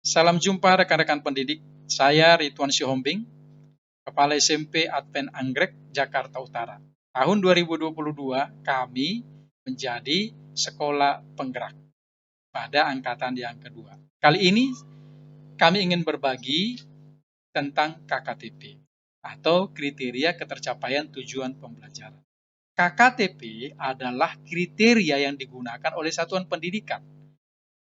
Salam jumpa rekan-rekan pendidik, saya Ridwan Sihombing, Kepala SMP Advent Anggrek, Jakarta Utara. Tahun 2022 kami menjadi sekolah penggerak pada angkatan yang kedua. Kali ini kami ingin berbagi tentang KKTP atau kriteria ketercapaian tujuan pembelajaran. KKTP adalah kriteria yang digunakan oleh satuan pendidikan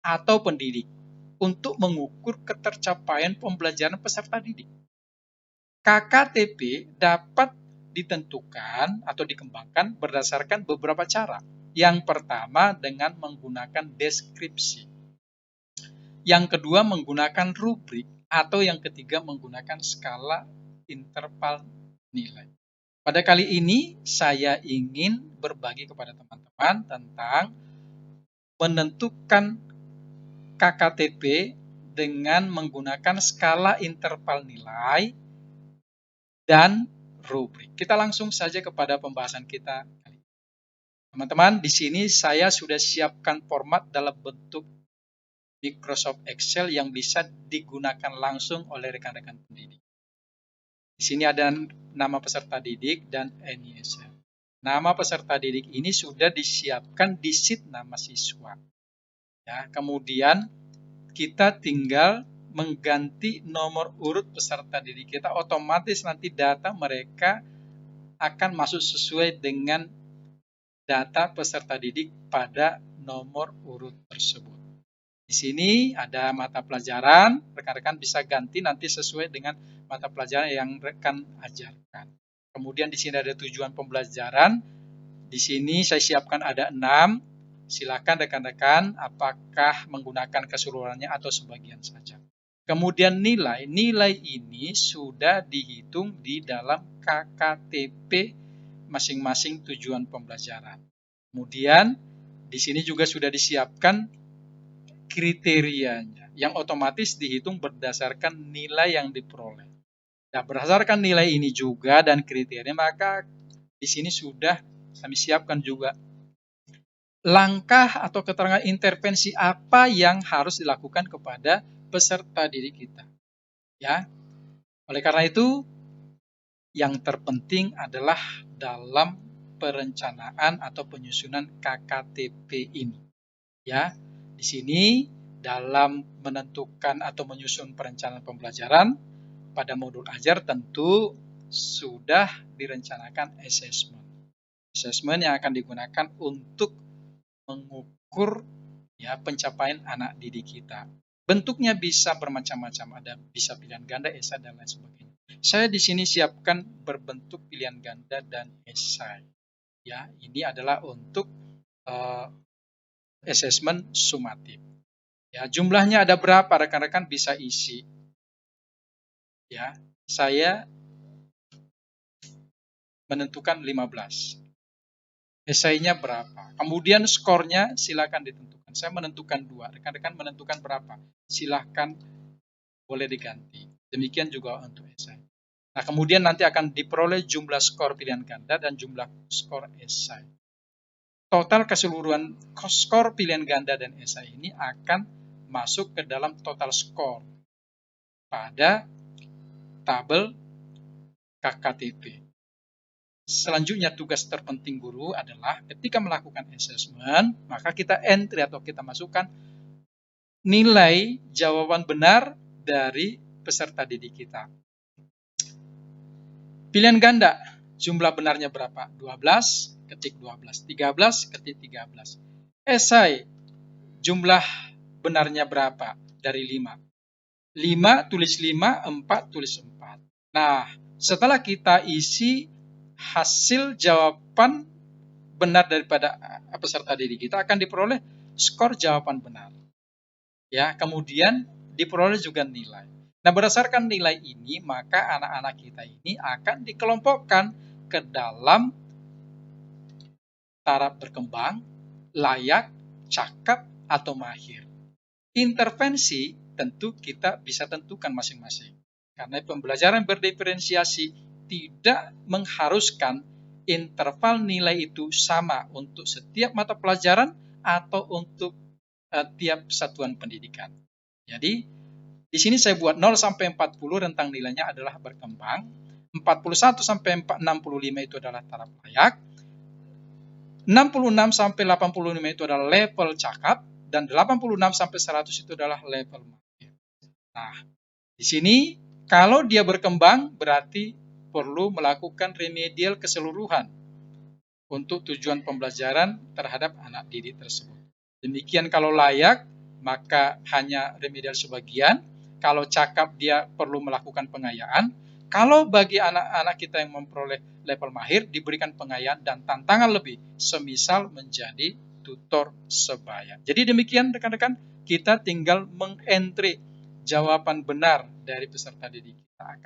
atau pendidik untuk mengukur ketercapaian pembelajaran peserta didik. KKTP dapat ditentukan atau dikembangkan berdasarkan beberapa cara. Yang pertama dengan menggunakan deskripsi. Yang kedua menggunakan rubrik atau yang ketiga menggunakan skala interval nilai. Pada kali ini saya ingin berbagi kepada teman-teman tentang menentukan KKTP dengan menggunakan skala interval nilai dan rubrik. Kita langsung saja kepada pembahasan kita. Teman-teman, di sini saya sudah siapkan format dalam bentuk Microsoft Excel yang bisa digunakan langsung oleh rekan-rekan pendidik. Di sini ada nama peserta didik dan NISL. Nama peserta didik ini sudah disiapkan di sheet nama siswa. Ya, kemudian kita tinggal mengganti nomor urut peserta didik kita, otomatis nanti data mereka akan masuk sesuai dengan data peserta didik pada nomor urut tersebut. Di sini ada mata pelajaran, rekan-rekan bisa ganti nanti sesuai dengan mata pelajaran yang rekan ajarkan. Kemudian di sini ada tujuan pembelajaran. Di sini saya siapkan ada 6. Silakan rekan-rekan apakah menggunakan keseluruhannya atau sebagian saja. Kemudian nilai ini sudah dihitung di dalam KKTP masing-masing tujuan pembelajaran. Kemudian di sini juga sudah disiapkan kriterianya yang otomatis dihitung berdasarkan nilai yang diperoleh. Nah, berdasarkan nilai ini juga dan kriteria, maka di sini sudah kami siapkan juga langkah atau keterangan intervensi apa yang harus dilakukan kepada peserta didik kita. Ya. Oleh karena itu, yang terpenting adalah dalam perencanaan atau penyusunan KKTP ini. Ya. Di sini dalam menentukan atau menyusun perencanaan pembelajaran pada modul ajar tentu sudah direncanakan assessment. Assessment yang akan digunakan untuk mengukur ya pencapaian anak didik kita. Bentuknya bisa bermacam-macam, ada bisa pilihan ganda, esai dan lain sebagainya. Saya di sini siapkan berbentuk pilihan ganda dan esai. Ya, ini adalah untuk assessment sumatif. Ya, jumlahnya ada berapa rekan-rekan bisa isi. Ya, saya menentukan 15. Esainya berapa? Kemudian skornya silakan ditentukan. Saya menentukan 2. Rekan-rekan menentukan berapa? Silakan boleh diganti. Demikian juga untuk esai. Nah, kemudian nanti akan diperoleh jumlah skor pilihan ganda dan jumlah skor esai. Total keseluruhan skor pilihan ganda dan esai ini akan masuk ke dalam total skor pada tabel KKTP. Selanjutnya tugas terpenting guru adalah ketika melakukan assessment, maka kita entry atau kita masukkan nilai jawaban benar dari peserta didik kita. Pilihan ganda, jumlah benarnya berapa? 12, ketik 12. 13, ketik 13. Esai, jumlah benarnya berapa? Dari 5. 5 tulis 5, 4 tulis 4. Nah, setelah kita isi hasil jawaban benar daripada peserta didik kita akan diperoleh skor jawaban benar. Ya, kemudian diperoleh juga nilai. Nah, berdasarkan nilai ini, maka anak-anak kita ini akan dikelompokkan ke dalam taraf berkembang, layak, cakap, atau mahir. Intervensi tentu kita bisa tentukan masing-masing. Karena pembelajaran berdiferensiasi tidak mengharuskan interval nilai itu sama untuk setiap mata pelajaran atau untuk tiap satuan pendidikan. Jadi, Di sini saya buat 0 sampai 40 rentang nilainya adalah berkembang, 41 sampai 65 itu adalah taraf layak, 66 sampai 85 itu adalah level cakap, dan 86 sampai 100 itu adalah level mahir. Nah, di sini kalau dia berkembang berarti perlu melakukan remedial keseluruhan untuk tujuan pembelajaran terhadap anak didik tersebut. Demikian kalau layak, maka hanya remedial sebagian. Kalau cakap, dia perlu melakukan pengayaan. Kalau bagi anak-anak kita yang memperoleh level mahir, diberikan pengayaan dan tantangan lebih, semisal menjadi tutor sebaya. Jadi demikian rekan-rekan, kita tinggal mengentry jawaban benar dari peserta didik kita.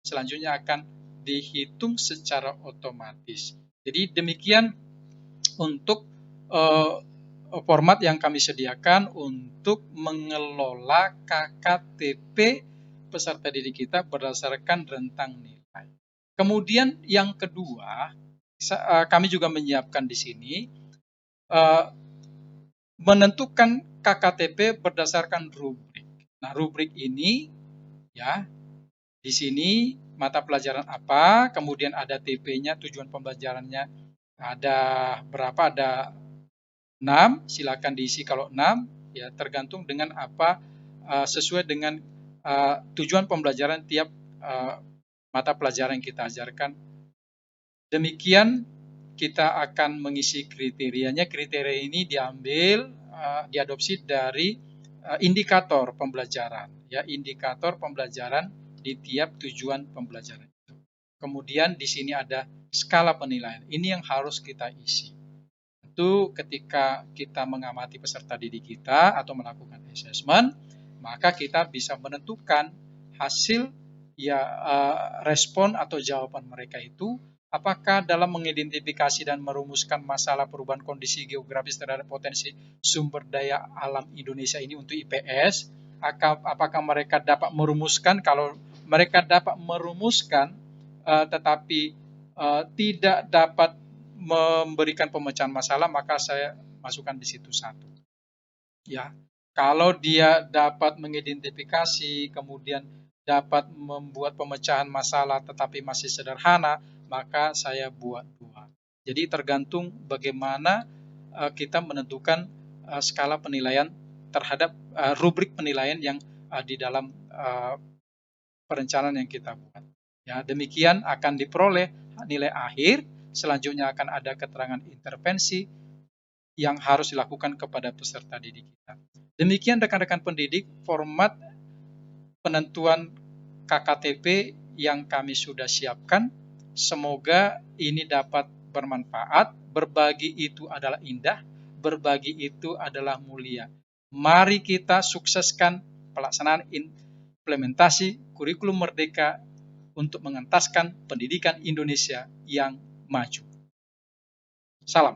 Selanjutnya akan dihitung secara otomatis. Jadi demikian untuk format yang kami sediakan untuk mengelola KKTP peserta didik kita berdasarkan rentang nilai. Kemudian yang kedua, kami juga menyiapkan di sini menentukan KKTP berdasarkan rubrik. Nah, rubrik ini ya, di sini mata pelajaran apa, kemudian ada TP-nya, tujuan pembelajarannya ada berapa, ada 6, silakan diisi kalau 6, ya tergantung dengan apa, sesuai dengan tujuan pembelajaran tiap mata pelajaran yang kita ajarkan. Demikian kita akan mengisi kriterianya. Kriteria ini diambil, diadopsi dari indikator pembelajaran, ya, indikator pembelajaran di tiap tujuan pembelajaran itu. Kemudian di sini ada skala penilaian. Ini yang harus kita isi. Tentu ketika kita mengamati peserta didik kita atau melakukan assessment, maka kita bisa menentukan hasil ya respon atau jawaban mereka itu apakah dalam mengidentifikasi dan merumuskan masalah perubahan kondisi geografis terhadap potensi sumber daya alam Indonesia ini untuk IPS, apakah mereka dapat merumuskan. Kalau mereka dapat merumuskan tetapi tidak dapat memberikan pemecahan masalah, maka saya masukkan di situ 1. Ya, kalau dia dapat mengidentifikasi, kemudian dapat membuat pemecahan masalah tetapi masih sederhana, maka saya buat 2. Jadi tergantung bagaimana kita menentukan skala penilaian terhadap rubrik penilaian yang di dalam perencanaan yang kita buat. Ya, demikian akan diperoleh nilai akhir. Selanjutnya akan ada keterangan intervensi yang harus dilakukan kepada peserta didik kita. Demikian rekan-rekan pendidik, format penentuan KKTP yang kami sudah siapkan. Semoga ini dapat bermanfaat. Berbagi itu adalah indah, berbagi itu adalah mulia. Mari kita sukseskan pelaksanaan implementasi kurikulum merdeka untuk mengentaskan pendidikan Indonesia yang maju. Salam.